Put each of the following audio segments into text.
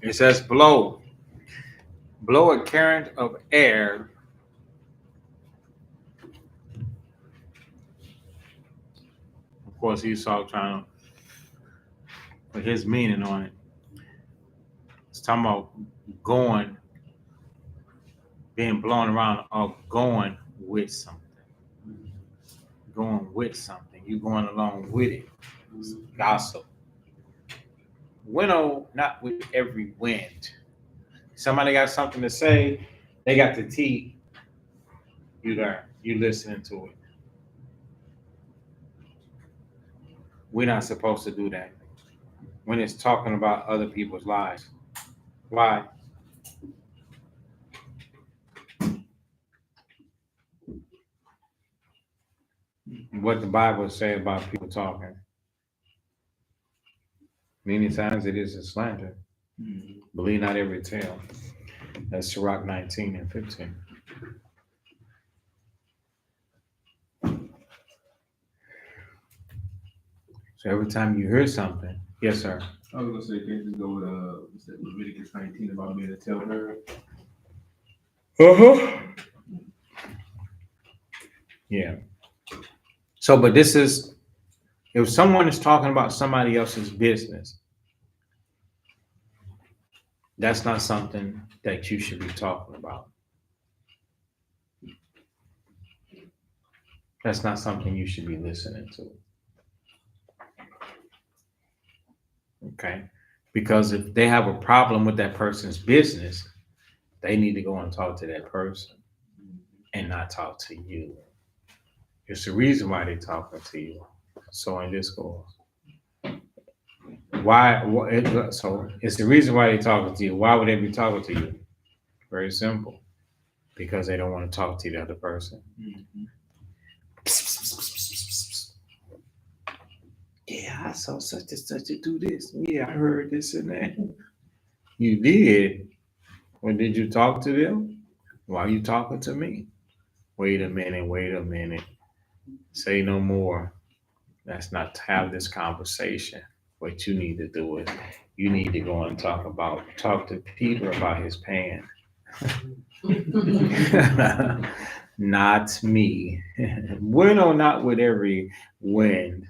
It says blow a current of air. Of course, Esau trying to put his meaning on it. It's talking about going, being blown around, or going with something. Going with something. You going along with it. Gossip. Winnow, not with every wind. Somebody got something to say, they got the tea. You there. You listening to it. We're not supposed to do that when it's talking about other people's lives. Why? What the Bible say about people talking. Many times it is a slander. Believe not every tale. That's Sirach 19 and 15. So every time you hear something, yes, sir. I was gonna say, can't just go with Leviticus 19 about being a talebearer. Uh-huh. Yeah. So, but this is, if someone is talking about somebody else's business, that's not something that you should be talking about. That's not something you should be listening to. Okay. Because if they have a problem with that person's business, they need to go and talk to that person and not talk to you. It's the reason why they're talking to you. So in discourse. So it's the reason why they're talking to you. Why would they be talking to you? Very simple. Because they don't want to talk to the other person. Mm-hmm. Yeah, I saw such and such to do this. Yeah, I heard this and that. You did? Well, did you talk to them? Why are you talking to me? Wait a minute, wait a minute. Say no more. Let's not have this conversation. What you need to do is you need to go and talk to Peter about his pan. Not me. Bueno, not with every wind.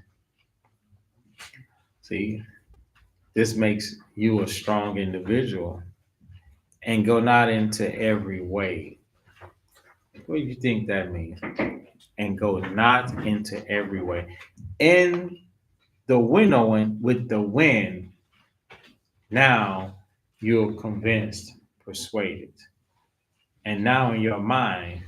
See, this makes you a strong individual and go not into every way. What do you think that means? And go not into every way. In the winnowing with the wind, now you're convinced, persuaded. And now in your mind,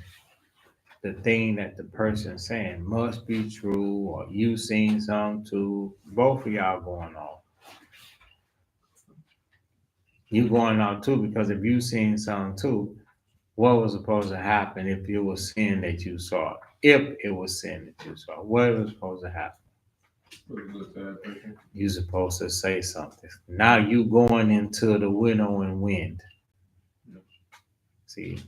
the thing that the person's saying must be true, or you seen some too. Both of y'all going on. You going on too, because if you seen some too, what was supposed to happen if it was sin that you saw? If it was sin that you saw, what was supposed to happen? You're supposed to say something. Now you going into the winnowing wind. See,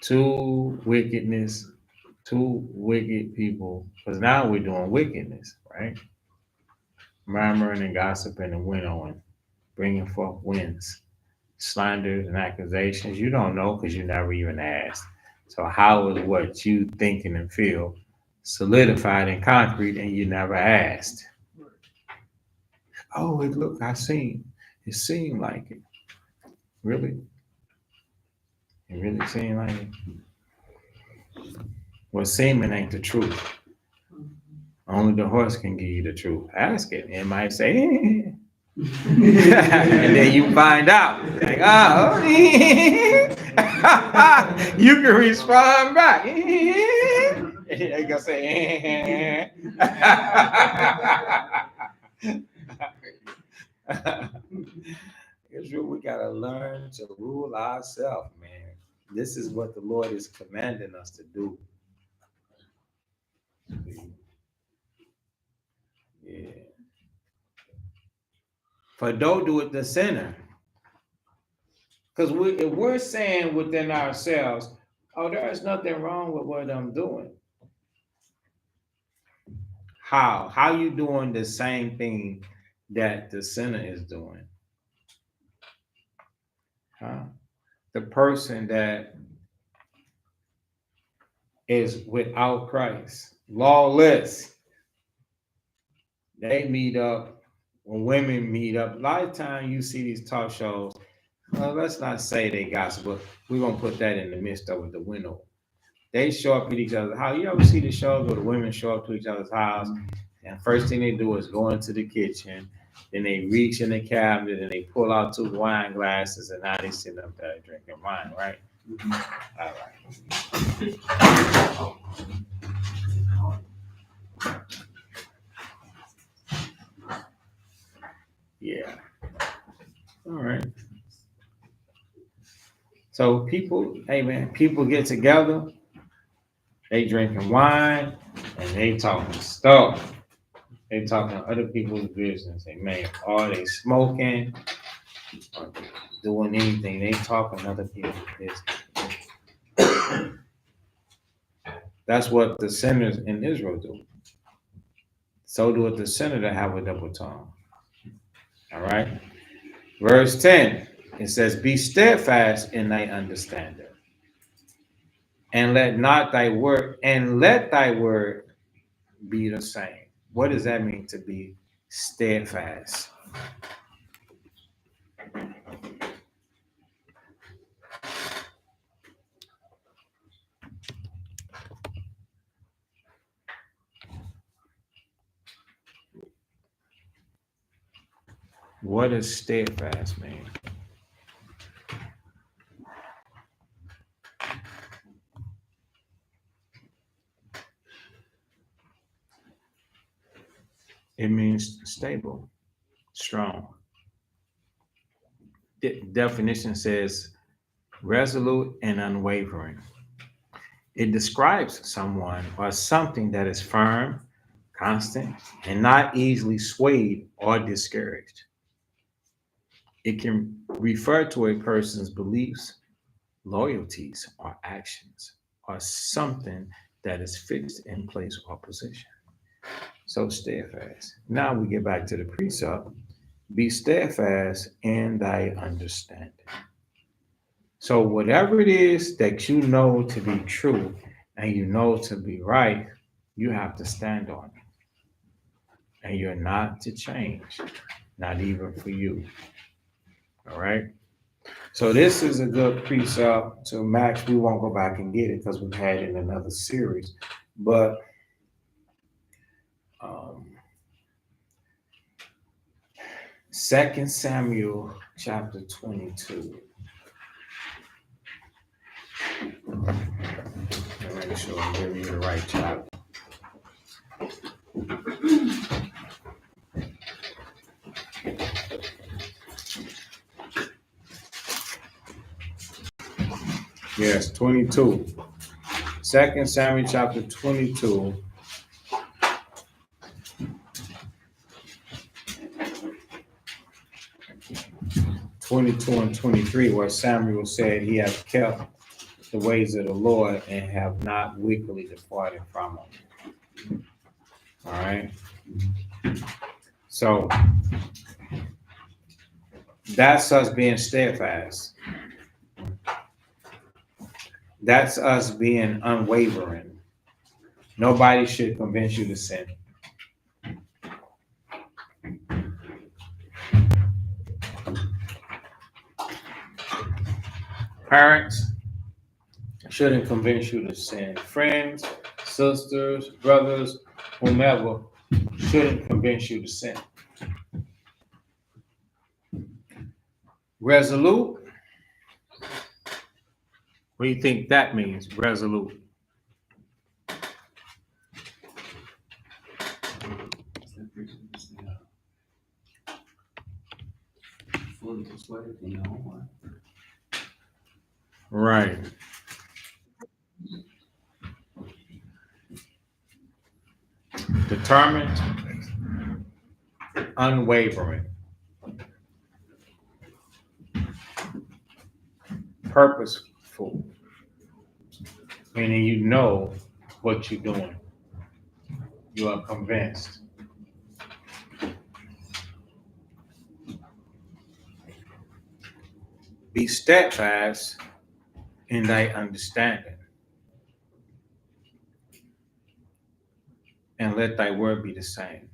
two wicked people, because now we're doing wickedness, right? Murmuring and gossiping and winnowing, bringing forth winds, slanders and accusations. You don't know because you never even asked. So how is what you thinking and feel solidified in concrete and you never asked? Oh, look, I seen. It seemed like it. Really? It really seemed like it. Well, seeming ain't the truth. Only the horse can give you the truth. Ask it. It might say, and then you find out. Like, oh, you can respond back. You can say, it's true. We gotta learn to rule ourselves, man. This is what the Lord is commanding us to do. Yeah. For don't do it the sinner. Because if we're saying within ourselves, oh, there's nothing wrong with what I'm doing. How? How you doing the same thing that the sinner is doing? Huh? The person that is without Christ, lawless, they meet up when women meet up. A lot of times you see these talk shows. Well, let's not say they gossip, but we're gonna put that in the midst of the window. They show up at each other's house. You ever see the shows where the women show up to each other's house, and first thing they do is go into the kitchen, then they reach in the cabinet and they pull out two wine glasses, and now they sitting up there drinking wine, right? All right. Yeah. All right. So people, hey man, people get together, they drinking wine, and they talking stuff. They talking other people's business. They man, are they smoking or doing anything? They talking other people's business. That's what the sinners in Israel do. So do the sinner that have a double tongue. All right. Verse 10, it says, be steadfast in thy understanding, and let thy word be the same. What does that mean to be steadfast? What does steadfast mean? It means stable, strong. The definition says resolute and unwavering. It describes someone or something that is firm, constant, and not easily swayed or discouraged. It can refer to a person's beliefs, loyalties, or actions, or something that is fixed in place or position. So steadfast. Now we get back to the precept. Be steadfast in thy understanding. So whatever it is that you know to be true and you know to be right, you have to stand on it. And you're not to change, not even for you. All right. So this is a good precept to match. We won't go back and get it because we've had it in another series. But um, 2 Samuel chapter 22. I'll make sure I'm giving you the right chapter. Yes, 22. 2 Samuel chapter 22. 22 and 23, where Samuel said he has kept the ways of the Lord and have not wickedly departed from them. All right. So that's us being steadfast. That's us being unwavering. Nobody should convince you to sin. Parents shouldn't convince you to sin. Friends, sisters, brothers, whomever shouldn't convince you to sin. Resolute. What do you think that means? Resolute. Fully persuaded in your own mind. Right. Determined, unwavering, purposeful, meaning you know what you're doing. You are convinced. Be steadfast in thy understanding, and let thy word be the same.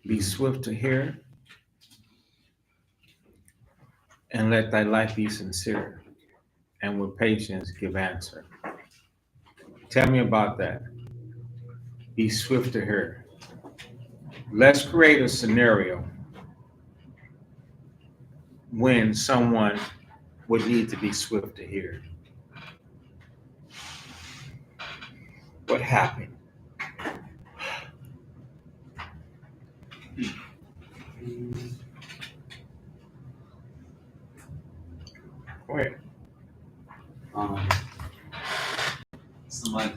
Be swift to hear, and let thy life be sincere, and with patience give answer. Tell me about that. Be swift to hear. Let's create a scenario when someone would need to be swift to hear. What happened? Go ahead. Um, somebody,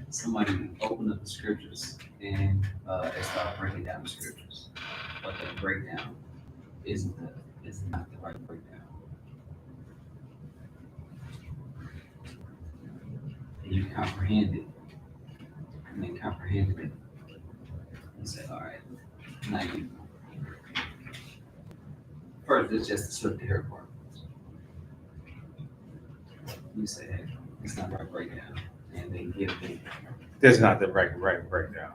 somebody opened up the scriptures and they started breaking down the scriptures, but the breakdown is not the right breakdown. And you comprehend it, and then comprehended it, and say, all right, now you. First, it's just the swift to hear part. You say, hey, it's not the right breakdown, and they give it. That's not the right breakdown.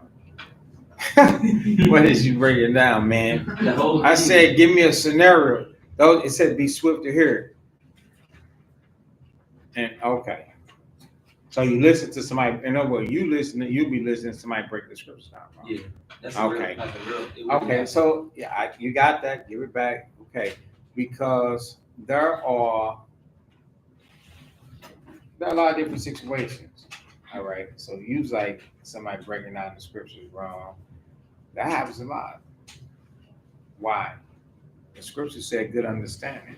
What is you breaking down, man? The whole I thing. said, give me a scenario. Though it said, be swift to hear. And okay, so you listen to somebody. In other words, you be listening to somebody break the scriptures down. Bro. Yeah, that's Okay. a real, like a real. It would be Okay, like- so yeah, you got that. Give it back. Okay, because there are a lot of different situations. All right, so use like somebody breaking down the scriptures wrong. That happens a lot. Why? The scripture said good understanding.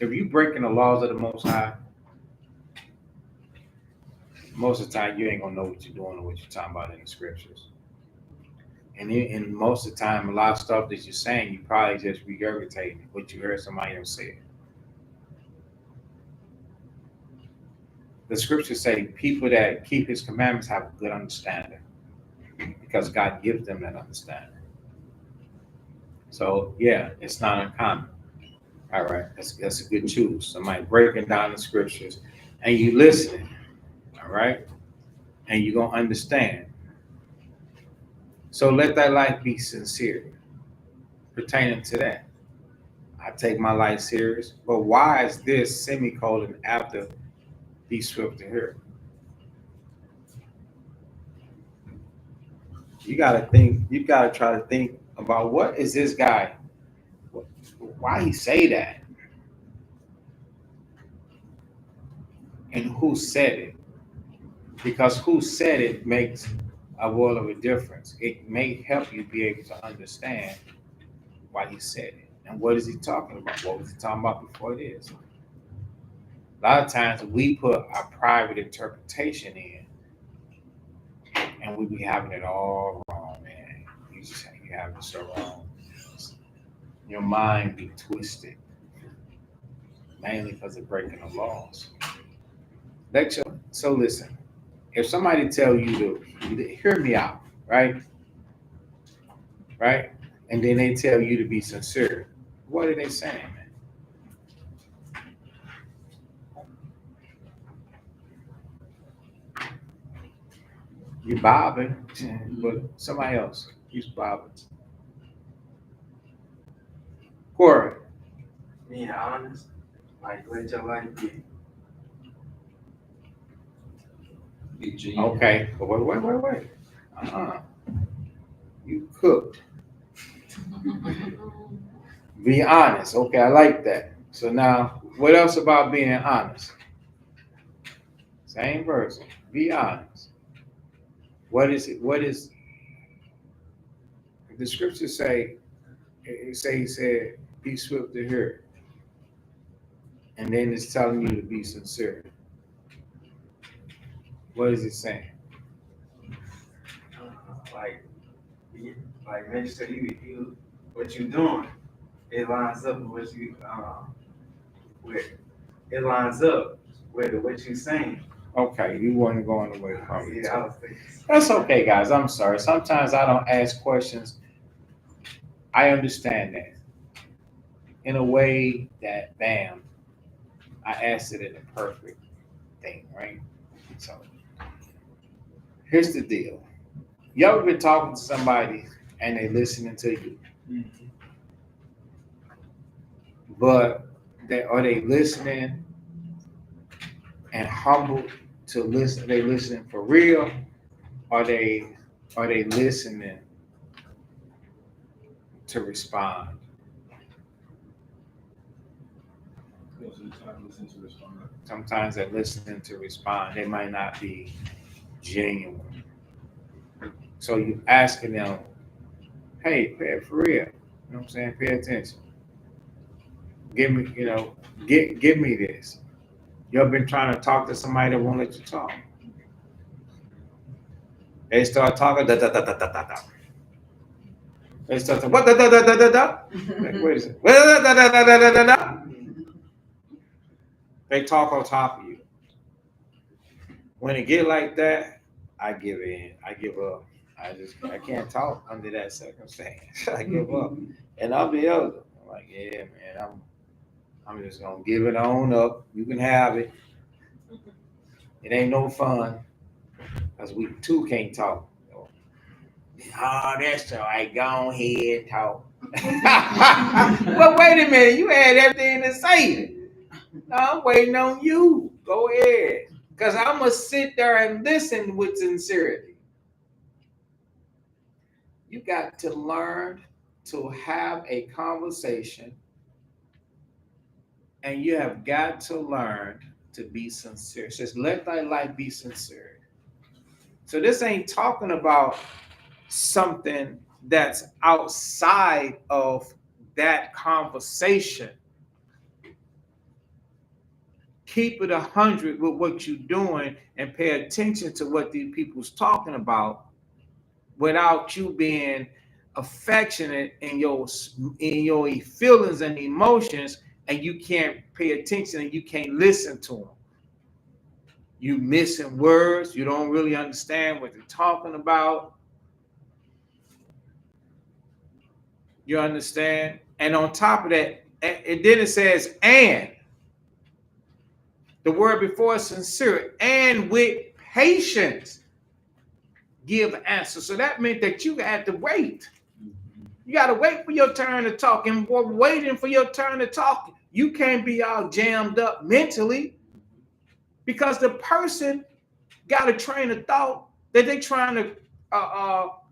If you breaking the laws of the Most High, most of the time you ain't gonna know what you're doing or what you're talking about in the scriptures. And most of the time, a lot of stuff that you're saying, you probably just regurgitating what you heard somebody else say. The scriptures say people that keep his commandments have a good understanding because God gives them that understanding. So yeah, it's not uncommon. All right, that's a good choose. Somebody breaking down the scriptures and you listening, all right, and you're gonna understand. So let that life be sincere pertaining to that. I take my life serious, but why is this semicolon after be swift to hear? You gotta think, you gotta try to think about what is this guy, why he say that, and who said it. Because who said it makes a world of a difference. It may help you be able to understand why he said it. And what is he talking about? What was he talking about before this? A lot of times we put our private interpretation in and we be having it all wrong, man. You have it so wrong. Your mind be twisted, mainly because of breaking the laws. So listen, if somebody tell you to hear me out, right? Right? And then they tell you to be sincere. What are they saying, man? You bobbing, but somebody else, he's bobbing. Corey, Being honest, like let your life be. Be genuine. okay, but wait. Uh-uh. You cooked. Be honest. Okay, I like that. So now, what else about being honest? Same person. Be honest. What is it? What is the scriptures say? He said, be swift to hear. And then it's telling you to be sincere. What is it saying? Like, like make sure you what you doing. It lines up with what you with. It lines up with what you saying. Okay, you weren't going away from it. Yeah, I was thinking. That's okay, guys. I'm sorry. Sometimes I don't ask questions. I understand that. in a way that, bam, I answered it a perfect thing, right? So here's the deal. You ever been talking to somebody and they listening to you, but they listening and humble to listen? They listening for real, or they listening to respond? Most of the time, listen to respond. Sometimes they're listening to respond. They might not be genuine. So you asking them, hey, pay for real. You know what I'm saying? Pay attention. Give me, give me this. You ever been trying to talk to somebody that won't let you talk? They start talking, da da da da da da da. They start talking, what da da da da da da? Like, wait a second. Da da da da da da da da. They talk on top of you. When it get like that, I give in. I give up. I can't talk under that circumstance. I give up. And I'll be able to. I'm like, yeah, man, I'm just gonna give it on up. You can have it. It ain't no fun. Cause we two can't talk. Oh, that's all right. Go ahead, talk. Well, wait a minute. You had everything to say. No, I'm waiting on you. Go ahead. Because I'm going to sit there and listen with sincerity. You got to learn to have a conversation, and you have got to learn to be sincere. It says, let thy life be sincere. So this ain't talking about something that's outside of that conversation. Keep it 100 with what you're doing and pay attention to what these people's talking about without you being affectionate in your feelings and emotions, and you can't pay attention and you can't listen to them. You missing words. You don't really understand what they're talking about. You understand? And on top of that, and then it says, and the word before is sincere, and with patience give answer. So that meant that you had to wait. You got to wait for your turn to talk. And while waiting for your turn to talk, you can't be all jammed up mentally, because the person got a train of thought that they're trying to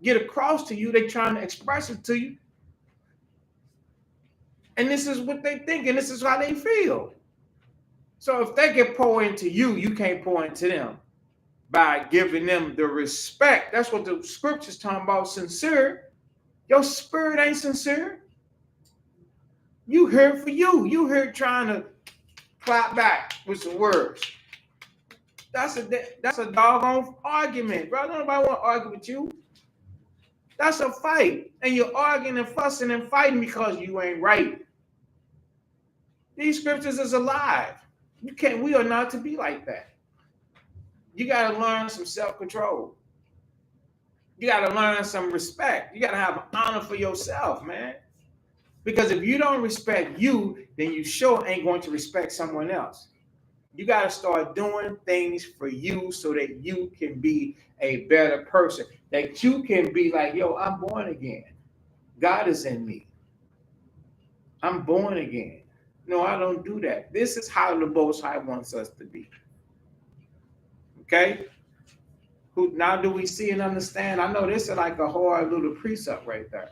get across to you. They're trying to express it to you. And this is what they think, and this is how they feel. So if they can pour into you, you can't pour into them by giving them the respect. That's what the scripture's talking about, sincere. Your spirit ain't sincere. You here for you. You here trying to clap back with some words. That's a doggone argument, bro. Nobody want to argue with you. That's a fight. And you're arguing and fussing and fighting because you ain't right. These scriptures is alive. We are not to be like that. You got to learn some self-control. You got to learn some respect. You got to have an honor for yourself, man. Because if you don't respect you, then you sure ain't going to respect someone else. You got to start doing things for you so that you can be a better person. That you can be like, yo, I'm born again. God is in me. I'm born again. No, I don't do that. This is how the Most High wants us to be. Okay? Now do we see and understand? I know this is like a hard little precept right there.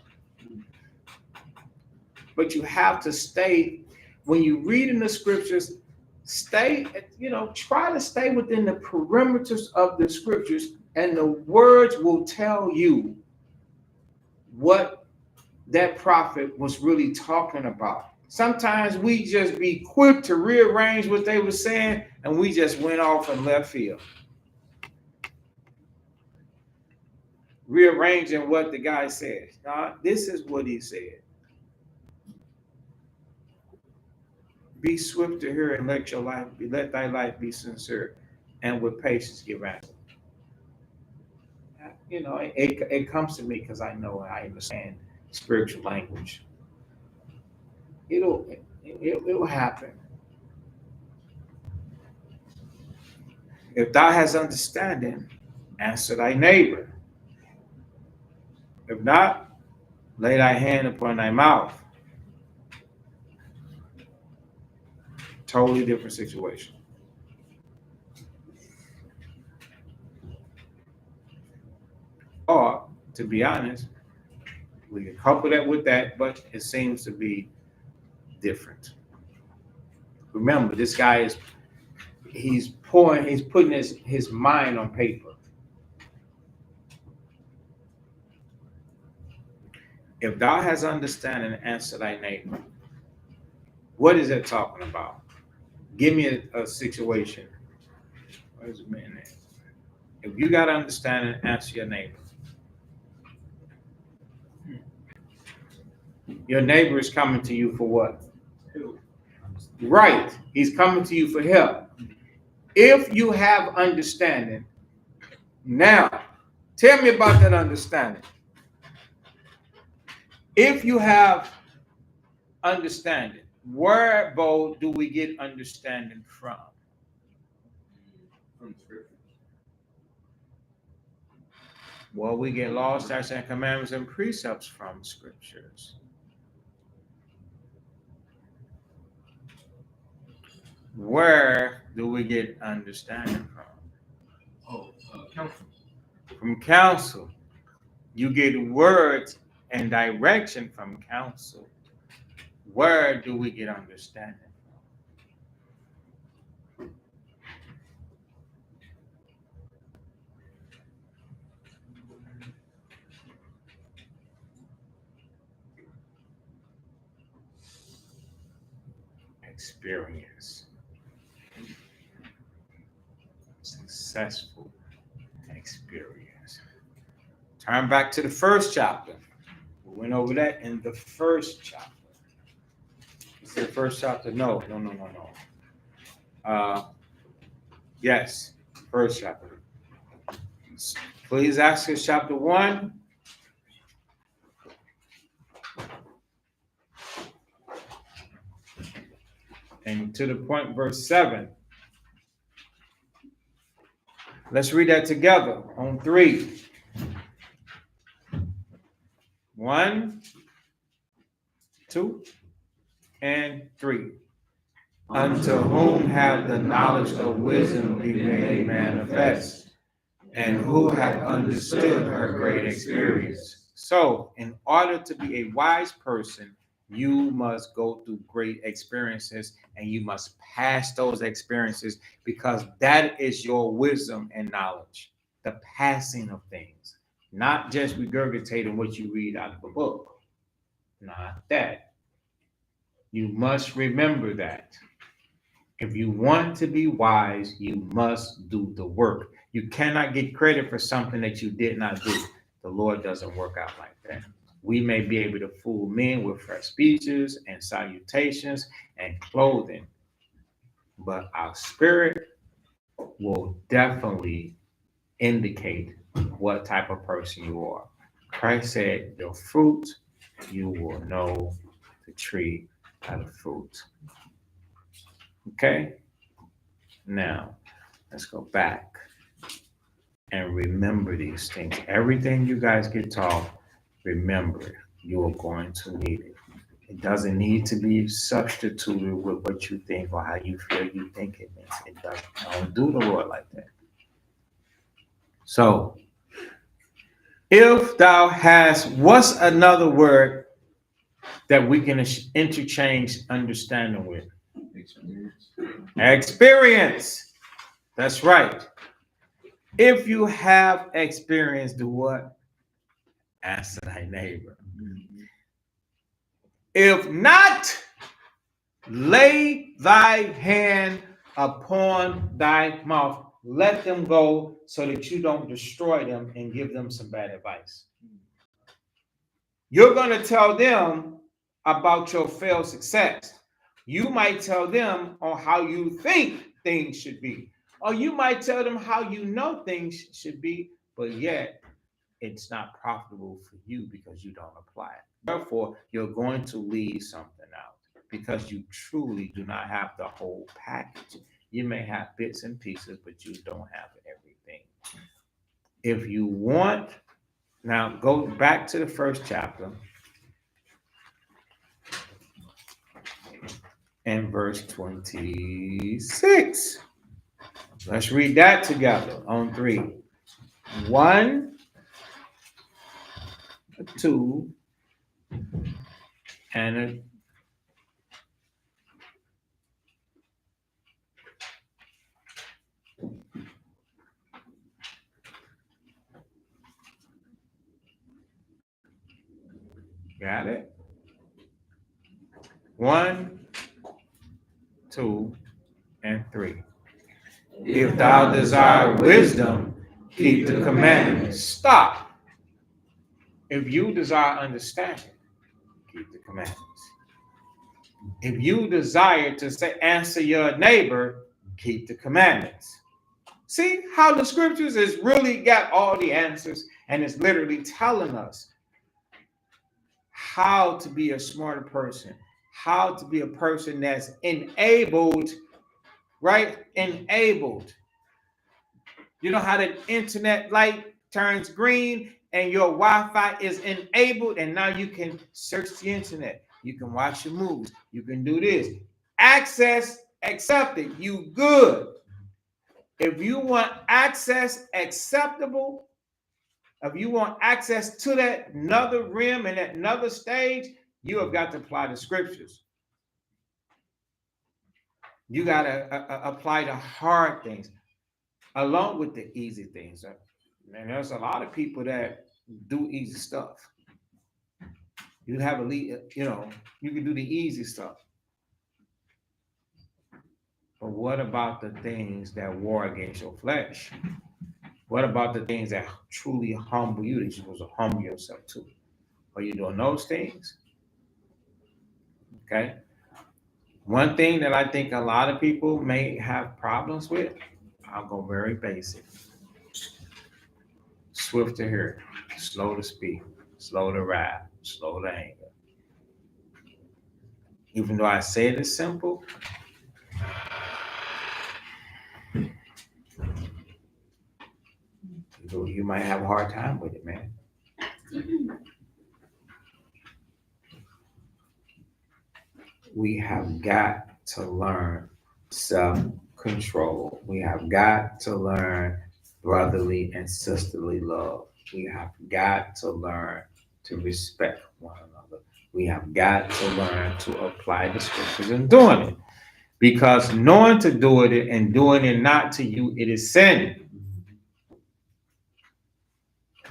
But you have to stay, when you read in the scriptures, try to stay within the perimeters of the scriptures, and the words will tell you what that prophet was really talking about. Sometimes we just be quick to rearrange what they were saying, and we just went off in left field. Rearranging what the guy said. Now, this is what he said. Be swift to hear and let thy life be sincere, and with patience give answer. It comes to me because I know I understand spiritual language. It'll happen. If thou hast understanding, answer thy neighbor. If not, lay thy hand upon thy mouth. Totally different situation. Or, to be honest, we can couple that with that, but it seems to be different. Remember, this guy is he's putting his mind on paper. If thou hast understanding, answer thy neighbor. What is that talking about? Give me a situation. Where's the man there? If you got understanding, answer your neighbor. Your neighbor is coming to you for what? Right. He's coming to you for help. If you have understanding, now tell me about that understanding. If you have understanding, where, Bo, do we get understanding from? From scripture. Well, we get laws, statutes, and commandments and precepts from scriptures. Where do we get understanding from? Counsel. From counsel. You get words and direction from counsel. Where do we get understanding from? Experience. Successful experience. Turn back to the first chapter. We went over that in the first chapter. Is it the first chapter? No. Yes, first chapter. Ecclesiasticus chapter 1. And to the point, verse 7. Let's read that together on 3. 1, 2, and 3. Unto whom have the knowledge of wisdom been made manifest, and who have understood her great experience. So, in order to be a wise person, you must go through great experiences, and you must pass those experiences, because that is your wisdom and knowledge. The passing of things, not just regurgitating what you read out of a book. Not that. You must remember that. If you want to be wise, you must do the work. You cannot get credit for something that you did not do. The Lord doesn't work out like that. We may be able to fool men with fresh speeches and salutations and clothing, but our spirit will definitely indicate what type of person you are. Christ said, your fruit, you will know the tree by the fruit. Okay? Now, let's go back and remember these things. Everything you guys get taught, remember, you are going to need it. It doesn't need to be substituted with what you think or how you feel you think it means. It doesn't. Don't do the Lord like that. So, if thou hast, what's another word that we can interchange understanding with? Experience. That's right. If you have experience, do what? Answer thy neighbor. If not, lay thy hand upon thy mouth. Let them go so that you don't destroy them and give them some bad advice. You're going to tell them about your failed success. You might tell them on how you think things should be. Or you might tell them how you know things should be, but yet it's not profitable for you because you don't apply it. Therefore, you're going to leave something out. because you truly do not have the whole package. You may have bits and pieces, but you don't have everything. If you want, now go back to the first chapter and verse 26. Let's read that together on 3. 1, 2, and a got it? 1, 2, and 3. If thou desire wisdom, keep the commandments. Stop. If you desire understanding, keep the commandments. If you desire to say answer your neighbor, keep the commandments. See how the scriptures is really got all the answers, and it's literally telling us how to be a smarter person, how to be a person that's enabled, right? Enabled. You know how the internet light turns green and your Wi-Fi is enabled, and now you can search the internet. You can watch your movies. You can do this. Access accepted. You good. If you want access acceptable, if you want access to that another rim and that another stage, you have got to apply the scriptures. You got to apply the hard things along with the easy things. And there's a lot of people that do easy stuff. You have a lead, you can do the easy stuff. But what about the things that war against your flesh? What about the things that truly humble you, that you're supposed to humble yourself to? Are you doing those things? Okay. One thing that I think a lot of people may have problems with, I'll go very basic. Swift to hear, slow to speak, slow to wrath, slow to anger. Even though I say it is simple, you might have a hard time with it, man. We have got to learn self-control. We have got to learn brotherly and sisterly love. We have got to learn to respect one another. We have got to learn to apply the scriptures in doing it. Because knowing to do it and doing it not to you, it is sin.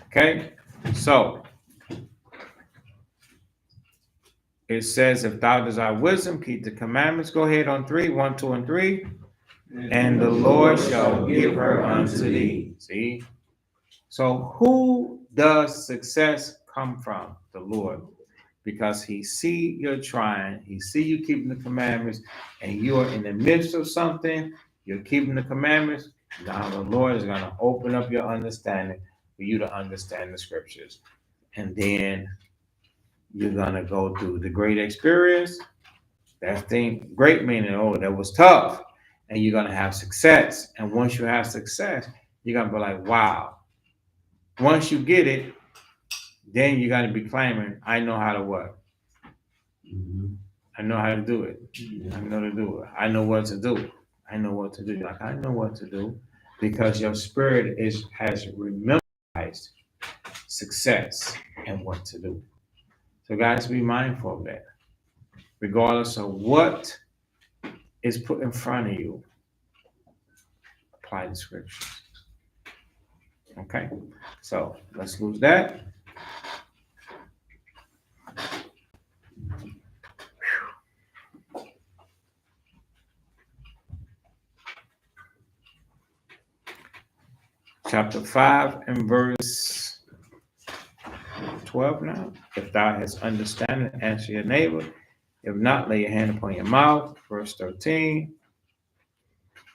Okay? So, it says, if thou desire wisdom, keep the commandments. Go ahead on 3, 1, 2, and 3. And the Lord shall give her unto thee. See? So who does success come from? The Lord. Because he see you're trying, he see you keeping the commandments, and you're in the midst of something, you're keeping the commandments. Now the Lord is going to open up your understanding for you to understand the scriptures. And then you're going to go through the great experience. That thing, great meaning, oh, that was tough. And you're going to have success. And once you have success, you're going to be like, wow. Once you get it, then you got to be claiming, I know how to what? I know how to do it. I know to do it. I know what to do. I know what to do. Like, I know what to do because your spirit has memorized success and what to do. So guys, be mindful of that. Regardless of what is put in front of you, apply the scriptures. Okay, so let's lose that. Chapter 5 and verse 12 now. If thou hast understanding, answer your neighbor. If not, lay your hand upon your mouth. Verse 13.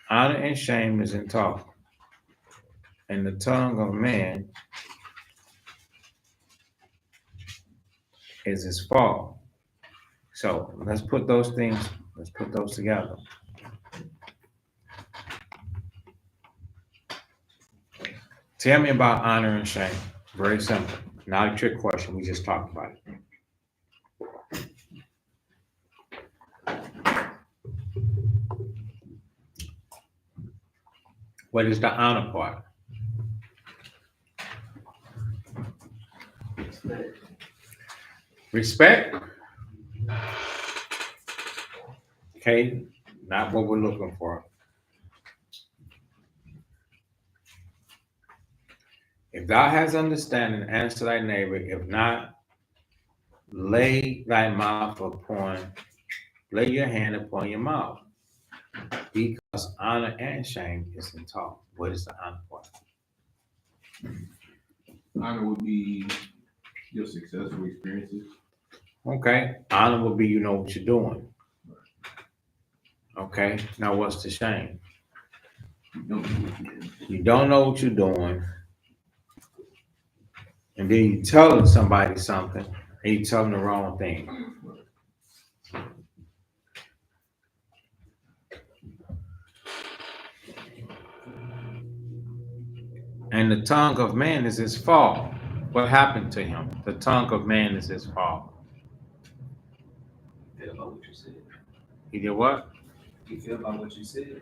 Honor and shame is in talk, and the tongue of man is his fall. So let's put those together. Tell me about honor and shame. Very simple. Not a trick question. We just talked about it. What is the honor part? Respect. Okay, not what we're looking for. If thou hast understanding, answer thy neighbor. If not, lay your hand upon your mouth. Because honor and shame is in talk. What is the honor part? Honor would be your successful experiences. Okay, honor will be you know what you're doing. Okay, now what's the shame? You don't know what you're doing. You don't know what you're doing, and then you telling somebody something, and you tell them the wrong thing. And the tongue of man is his fall. What happened to him? The tongue of man is his fall. You feel about what you said. He did what? You feel about what you said.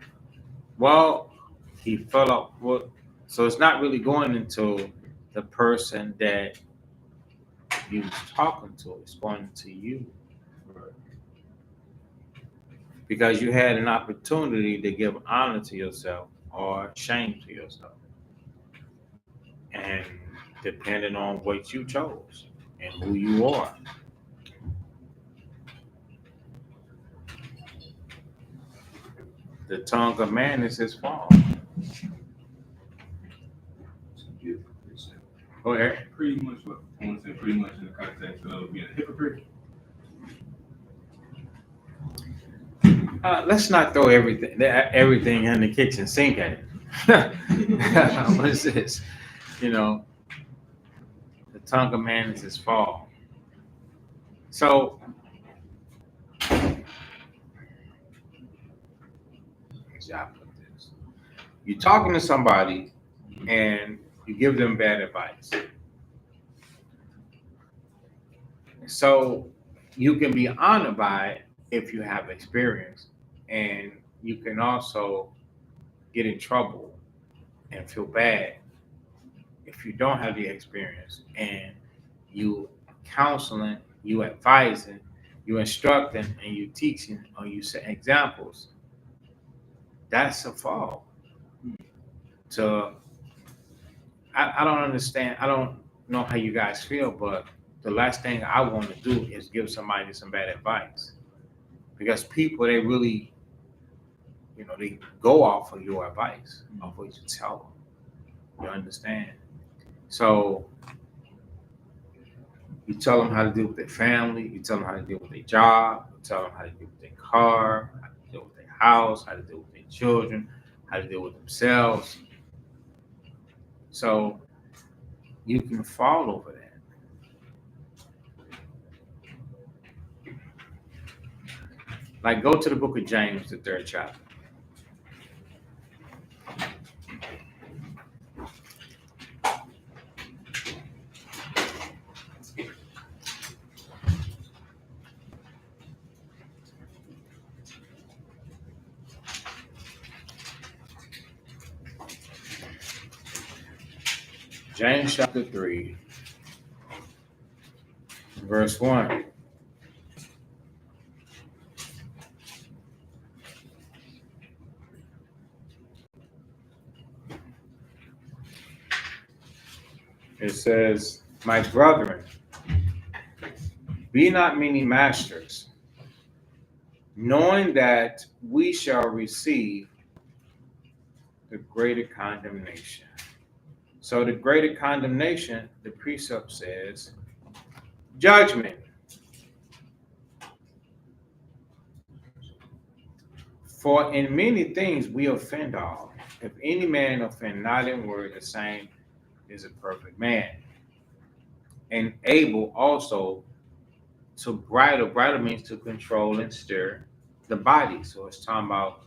Well, he fell off. Well, so it's not really going into the person that he was talking to. It's going to you. Because you had an opportunity to give honor to yourself or shame to yourself. And depending on what you chose and who you are. The tongue of man is his fall. It's a beautiful precept. Go ahead. Pretty much what I want to say, pretty much in the context of being a hypocrite. Let's not throw everything in the kitchen sink at it. What is this? You know, the tongue of man is his fall. So, you're talking to somebody and you give them bad advice. So, you can be honored by it if you have experience, and you can also get in trouble and feel bad if you don't have the experience and you counseling, you advising, you instructing, and you teaching, or you set examples. That's a fall. So I don't understand. I don't know how you guys feel, but the last thing I want to do is give somebody some bad advice, because people, they really, they go off of your advice, off what you tell them. You understand? So you tell them how to deal with their family, you tell them how to deal with their job, you tell them how to deal with their car, how to deal with their house, how to deal with their children, how to deal with themselves. So you can fall over that. Like, go to the book of James, the 3rd chapter. James chapter 3, verse 1. It says, "My brethren, be not many masters, knowing that we shall receive the greater condemnation." So the greater condemnation, the precept says, judgment. For in many things we offend all. If any man offend not in word, the same is a perfect man, and able also So bridle means to control and steer the body. So it's talking about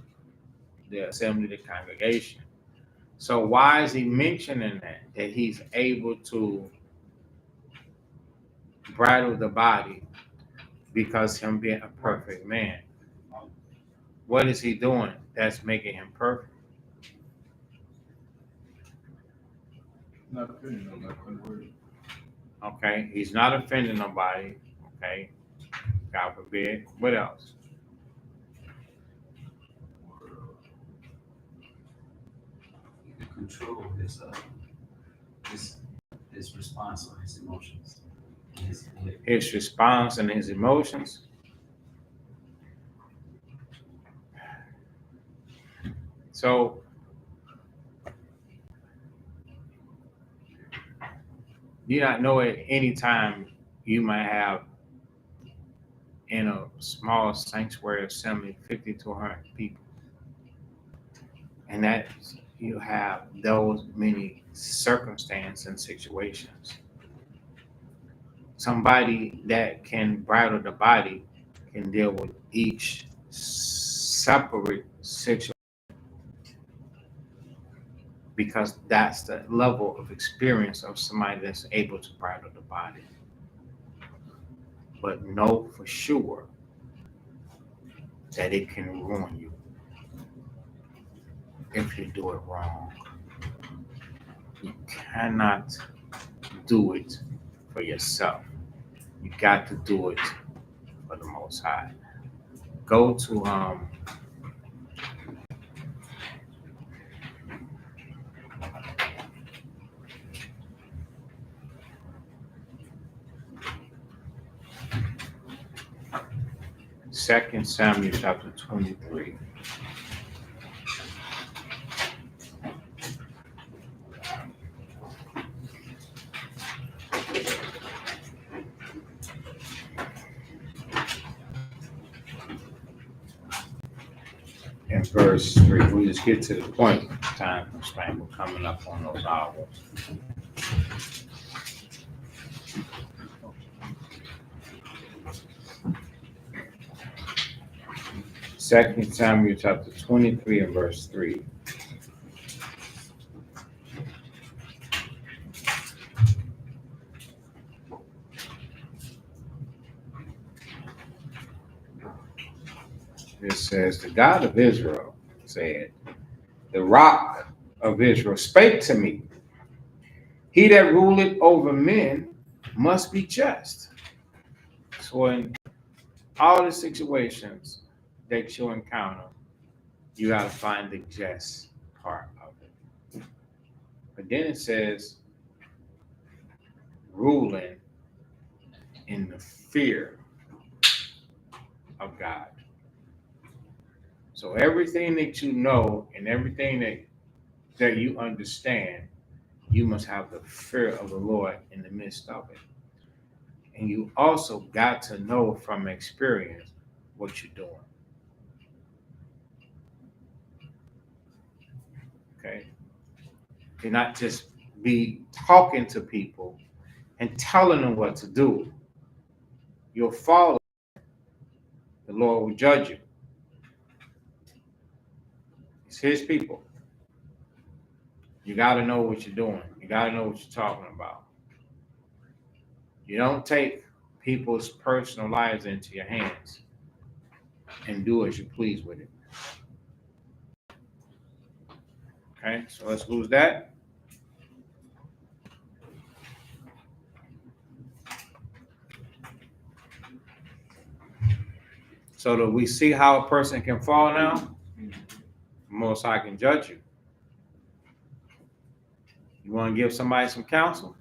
the assembly, the congregation. So why is he mentioning that? That he's able to bridle the body because him being a perfect man. What is he doing that's making him perfect? Not offending nobody, but word. Okay, he's not offending nobody. Okay, God forbid. What else? He can control his his response or his emotions. His response and his emotions. So you not know at any time you might have in a small sanctuary assembly 50 to 100 people, and that you have those many circumstances and situations. Somebody that can bridle the body can deal with each separate situation because that's the level of experience of somebody that's able to bridle the body. But know for sure that it can ruin you if you do it wrong. You cannot do it for yourself. You got to do it for the Most High. Go to 2 Samuel chapter 23. In verse 3, we just get to the point. Time constraint. We're coming up on those hours. Second Samuel chapter 23 and verse 3. It says, the God of Israel said, the rock of Israel spake to me. He that ruleth over men must be just. So in all the situations that you encounter, you got to find the just part of it. But then it says, ruling in the fear of God. So everything that you know and everything that you understand, you must have the fear of the Lord in the midst of it. And you also got to know from experience what you're doing. Okay? Do not just be talking to people and telling them what to do. You'll follow. The Lord will judge you. It's his people. You got to know what you're doing. You got to know what you're talking about. You don't take people's personal lives into your hands and do as you please with it. Okay, so let's lose that. So that we see how a person can fall now, Most High can judge you. You want to give somebody some counsel?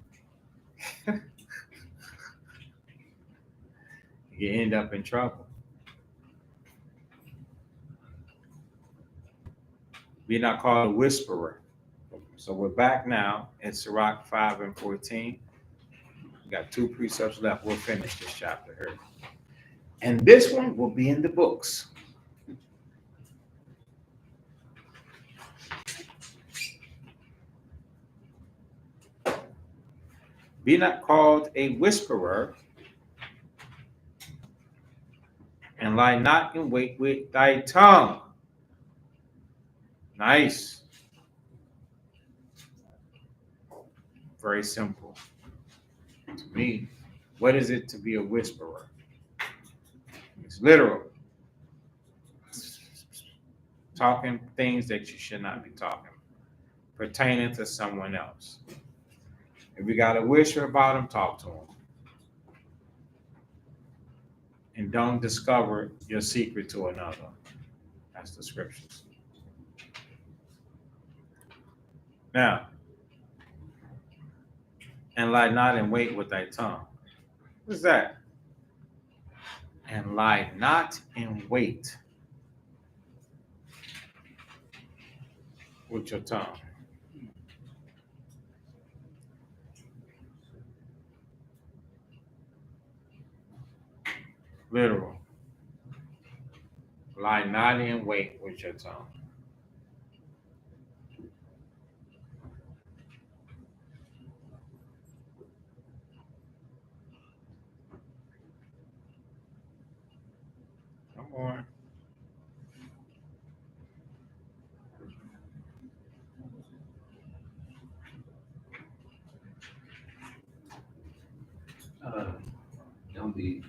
You end up in trouble. Be not called a whisperer. So we're back now in Sirach 5 and 14. We got 2 precepts left. We'll finish this chapter here. And this one will be in the books. Be not called a whisperer, and lie not in wait with thy tongue. Nice. Very simple. To me, what is it to be a whisperer? It's literal. Talking things that you should not be talking, pertaining to someone else. If you got a whisper about them, talk to them. And don't discover your secret to another. That's the scriptures. Now, and lie not in wait with thy tongue. What's that? And lie not in wait with your tongue. Literal. Lie not in wait with your tongue. Come on. Uh, don't be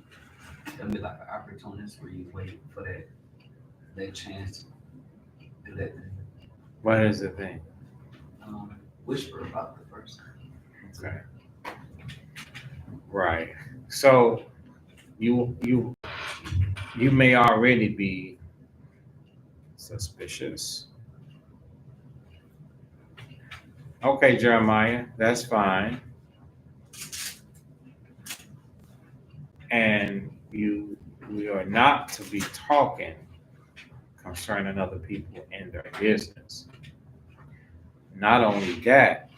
like an opportunist where you wait for that chance to do that thing. What is the thing? Whisper about the person. Okay. Right. So you may already be suspicious. Okay, Jeremiah, that's fine. And we are not to be talking concerning other people and their business. Not only that,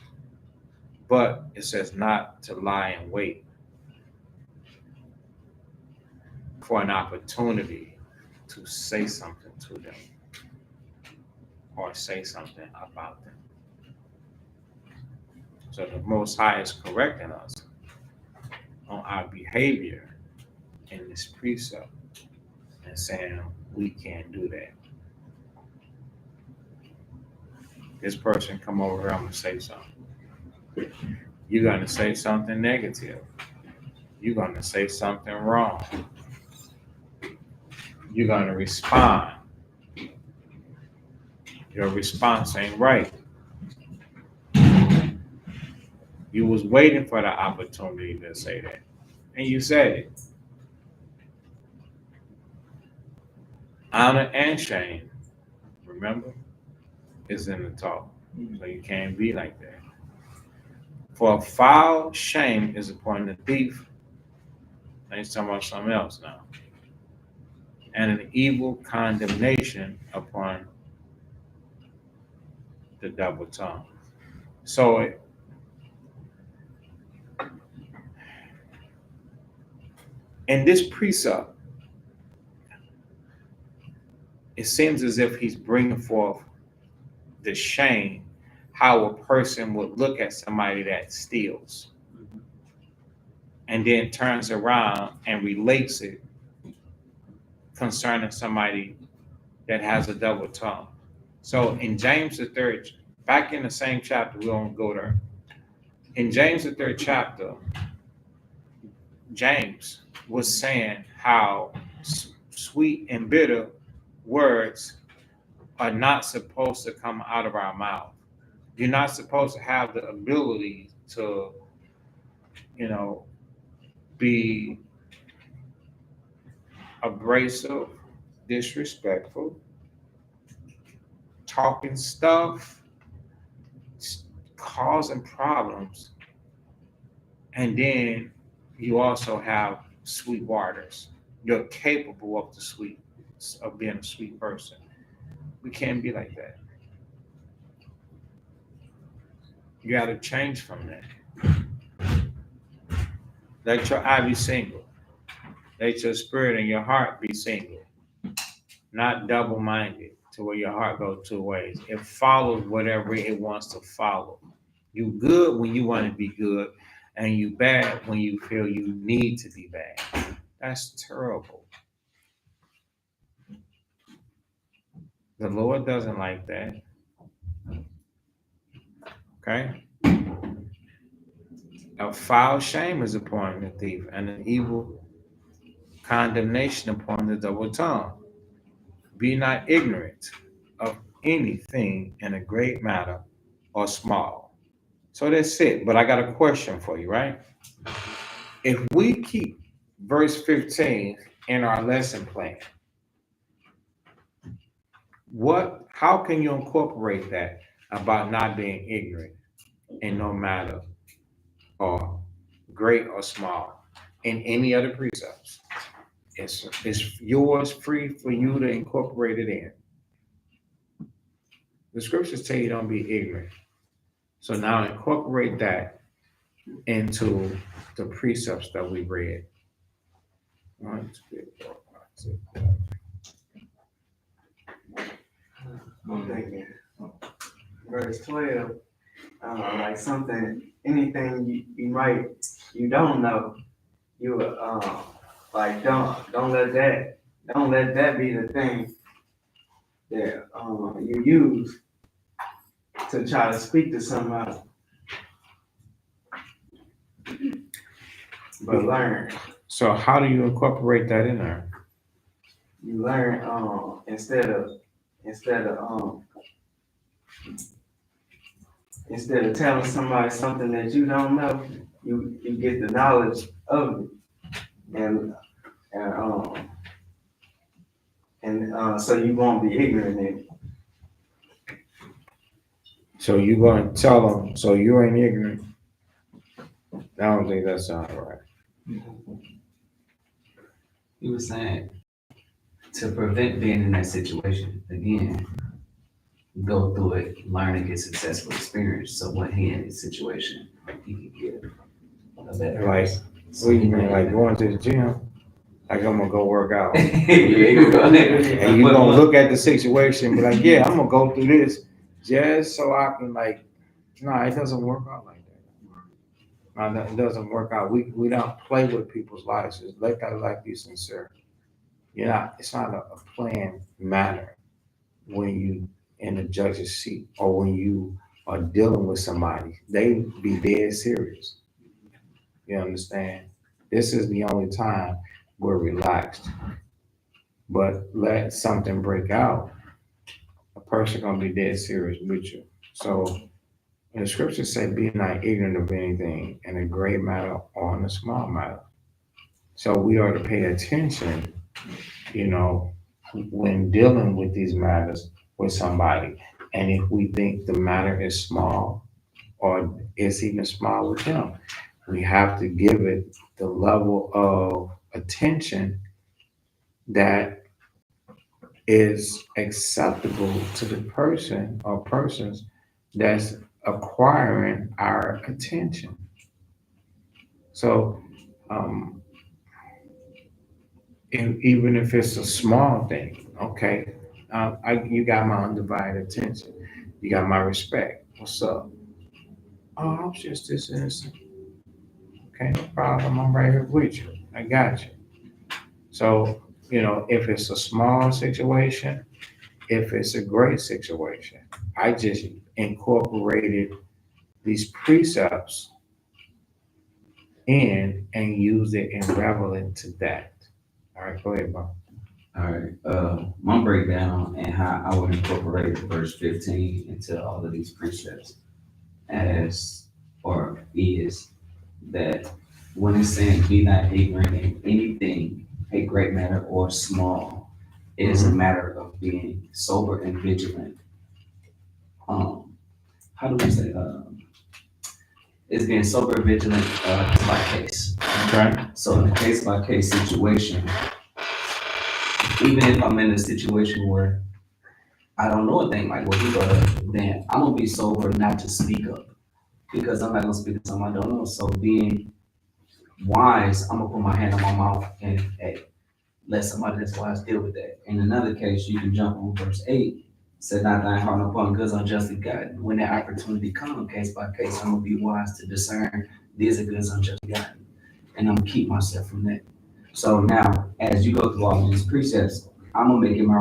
but it says not to lie in wait for an opportunity to say something to them or say something about them. So the Most High is correcting us on our behavior in this precept and saying we can't do that. This person come over here, I'm gonna say something. You're gonna say something negative. You're gonna say something wrong. You're gonna respond. Your response ain't right. You was waiting for the opportunity to say that, and you said it. Honor and shame, remember, is in the talk. So you can't be like that. For a foul shame is upon the thief. He's talking about something else now. And an evil condemnation upon the double tongue. So in this precept, it seems as if he's bringing forth the shame, how a person would look at somebody that steals and then turns around and relates it concerning somebody that has a double tongue. So in James the third, back in the same chapter, we won't go there. In James the third chapter, James was saying how sweet and bitter words are not supposed to come out of our mouth. You're not supposed to have the ability to, be abrasive, disrespectful, talking stuff, causing problems, and then you also have sweet waters. You're capable of being a sweet person. We can't be like that. You got to change from that. Let your eye be single. Let your spirit and your heart be single, not double-minded to where your heart goes two ways. It follows whatever it wants to follow. You good when you want to be good, and you bad when you feel you need to be bad. That's terrible. The Lord doesn't like that. Okay? A foul shame is upon the thief, and an evil condemnation upon the double tongue. Be not ignorant of anything in a great matter or small. So that's it. But I got a question for you, right? If we keep verse 15 in our lesson plan, how can you incorporate that about not being ignorant in no matter or great or small in any other precepts? It's yours free for you to incorporate it in. The scriptures tell you don't be ignorant. So now incorporate that into the precepts that we read. 1, 2, 3, 4, 5, 6, 7. I'm thinking, verse 12, like something, anything you don't know, you like don't let that be the thing that you use to try to speak to somebody. But learn. So how do you incorporate that in there? You learn instead of telling somebody something that you don't know, you get the knowledge of it, and so you won't be ignorant in it. So you going to tell them, so you ain't ignorant? I don't think that sounds right. He was saying to prevent being in that situation again, go through it, learn and get successful experience. So when he in this situation, he can get a better. Like, what do you mean, like going to the gym? Like I'm gonna go work out. And you gonna look at the situation and be like, yeah, I'm gonna go through this just so I can like, no, it doesn't work out like that. No, it doesn't work out. We don't play with people's lives. Just let that life be sincere. It's not a planned matter when you in the judge's seat or when you are dealing with somebody. They be dead serious. You understand? This is the only time we're relaxed. But let something break out, a person gonna be dead serious with you. So the scriptures say, "Be not ignorant of anything in a great matter or in a small matter." So we are to pay attention, when dealing with these matters with somebody. And if we think the matter is small or it's even small with them, we have to give it the level of attention that is acceptable to the person or persons that's acquiring our attention. So, even if it's a small thing, okay, you got my undivided attention, you got my respect. What's up? Oh, I was just this innocent. Okay, no problem. I'm right here with you. I got you. So, if it's a small situation, if it's a great situation, I just incorporated these precepts in and use it and revel into that. All right, go ahead, Bob. All right, my breakdown and how I would incorporate verse 15 into all of these precepts is that when it's saying be not ignorant in anything, a great matter or small, it is a matter of being sober and vigilant. How do we say? It's being sober and vigilant case by case. Okay. So in a case by case situation, even if I'm in a situation where I don't know a thing like what he brought up, then I'm gonna be sober not to speak up because I'm not gonna speak to someone I don't know. So being wise, I'm gonna put my hand on my mouth and hey, let somebody that's wise deal with that. In another case, you can jump on verse 8, said not thine heart upon goods unjustly gotten. When that opportunity comes, case by case, I'm gonna be wise to discern these are goods unjustly gotten, and I'm gonna keep myself from that. So now, as you go through all of these precepts, I'm gonna make it my